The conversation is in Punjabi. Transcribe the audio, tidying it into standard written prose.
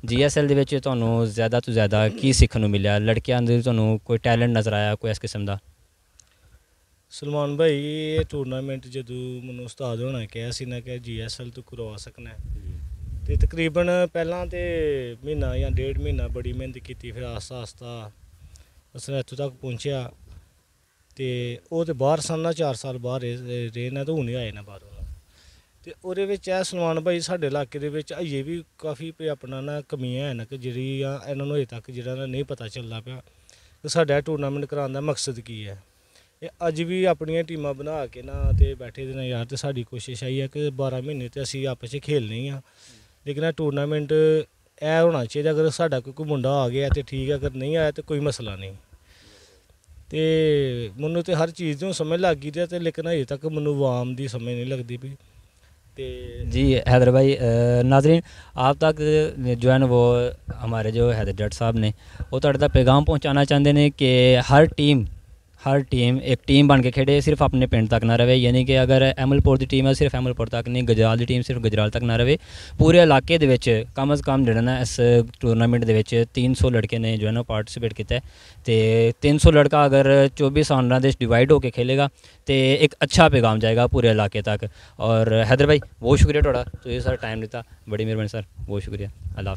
GSL ਦੇ ਵਿੱਚ ਤੁਹਾਨੂੰ ਜ਼ਿਆਦਾ ਤੋਂ ਜ਼ਿਆਦਾ ਕੀ ਸਿੱਖਣ ਨੂੰ ਮਿਲਿਆ? ਲੜਕਿਆਂ ਦੇ ਤੁਹਾਨੂੰ ਕੋਈ ਟੈਲੈਂਟ ਨਜ਼ਰ ਆਇਆ ਕੋਈ ਇਸ ਕਿਸਮ ਦਾ? ਸਲਮਾਨ ਭਾਈ ਇਹ ਟੂਰਨਾਮੈਂਟ ਜਦੋਂ ਮੈਨੂੰ ਉਸਤਾਦ ਹੋਣਾ ਕਿਹਾ ਸੀ ਨਾ ਕਿ GSL ਤੂੰ ਕਰਵਾ ਸਕਣਾ ਤੇ ਤਕਰੀਬਨ ਪਹਿਲਾਂ ਤੇ ਮਹੀਨਾ ਜਾਂ 1.5 ਮਹੀਨਾ ਬੜੀ ਮਿਹਨਤ ਕੀਤੀ, ਫਿਰ ਆਸਤਾ ਆਸਤਾ ਅਸੀਂ ਇੱਥੋਂ ਤੱਕ ਪਹੁੰਚਿਆ। ਤੇ ਉਹ ਤੇ ਬਾਹਰ ਸਨ ਨਾ, 4 ਸਾਲ ਬਾਹਰ ਰਹੇ ਨਾ, ਤੇ ਹੁਣ ਹੀ ਆਏ ਨਾ ਬਾਹਰੋਂ। ਤੇ ਉਹਦੇ ਵਿੱਚ ਇਹ ਸਲਮਾਨ ਭਾਈ ਸਾਡੇ ਇਲਾਕੇ ਦੇ ਵਿੱਚ ਅਜੇ ਵੀ ਕਾਫੀ ਆਪਣਾ ਨਾ ਕਮੀਆਂ ਹਨ ਕਿ ਜਿਹੜੀਆਂ ਇਹਨਾਂ ਨੂੰ ਅਜੇ ਤੱਕ ਜਿਹੜਾ ਨਾ ਨਹੀਂ ਪਤਾ ਚੱਲਦਾ ਪਿਆ ਕਿ ਸਾਡਾ ਟੂਰਨਾਮੈਂਟ ਕਰਾਉਣ ਦਾ ਮਕਸਦ ਕੀ ਹੈ। ਇਹ ਅੱਜ ਵੀ ਆਪਣੀਆਂ ਟੀਮਾਂ ਬਣਾ ਕੇ ਨਾ ਤੇ ਬੈਠੇ ਦੇ ਨੇ ਯਾਰ, ਤੇ ਸਾਡੀ ਕੋਸ਼ਿਸ਼ ਆਈ ਹੈ ਕਿ 12 ਮਹੀਨੇ ਤੇ ਅਸੀਂ ਆਪਸ 'ਚ ਖੇਲਣੇ ਆ, ਲੇਕਿਨ ਇਹ ਟੂਰਨਾਮੈਂਟ ਇਹ ਹੋਣਾ ਚਾਹੀਦਾ। ਅਗਰ ਸਾਡਾ ਕੋਈ ਮੁੰਡਾ ਆ ਗਿਆ ਤੇ ਠੀਕ ਹੈ, ਅਗਰ ਨਹੀਂ ਆਇਆ ਤਾਂ ਕੋਈ ਮਸਲਾ ਨਹੀਂ। ਤੇ ਮੈਨੂੰ ਤੇ ਹਰ ਚੀਜ਼ ਨੂੰ ਸਮਝ ਲੱਗ ਗਈ ਤੇ ਲੇਕਿਨ ਅਜੇ तक ਮੈਨੂੰ आवाम ਦੀ समझ नहीं लगती भी। तो जी हैदर भाई, नाजरीन आप तक जो है ना वो हमारे जो हैदर जट साहब ने वो थोड़ा पैगाम पहुँचाना चाहते हैं कि हर टीम एक टीम बन के खेड़े, सिर्फ अपने पिंड तक ना रहे। यानी कि अगर एमलपुर की टीम है सिर्फ एमलपुर तक नहीं, गजराल की टीम सिर्फ गजराल तक ना रहे। पूरे इलाके दे विच कम अज़ कम जो है इस टूरनामेंट दे विच 300 लड़के ने जो है ना पार्टिसिपेट किया है। तो 300 लड़का अगर 24 ऑनर से डिवाइड होकर खेलेगा तो एक अच्छा पैगाम जाएगा पूरे इलाके तक। और हैदर भाई बहुत शुक्रिया थोड़ा तो ये सर टाइम दिता, बड़ी मेहरबानी सर, बहुत शुक्रिया। अल्लाह।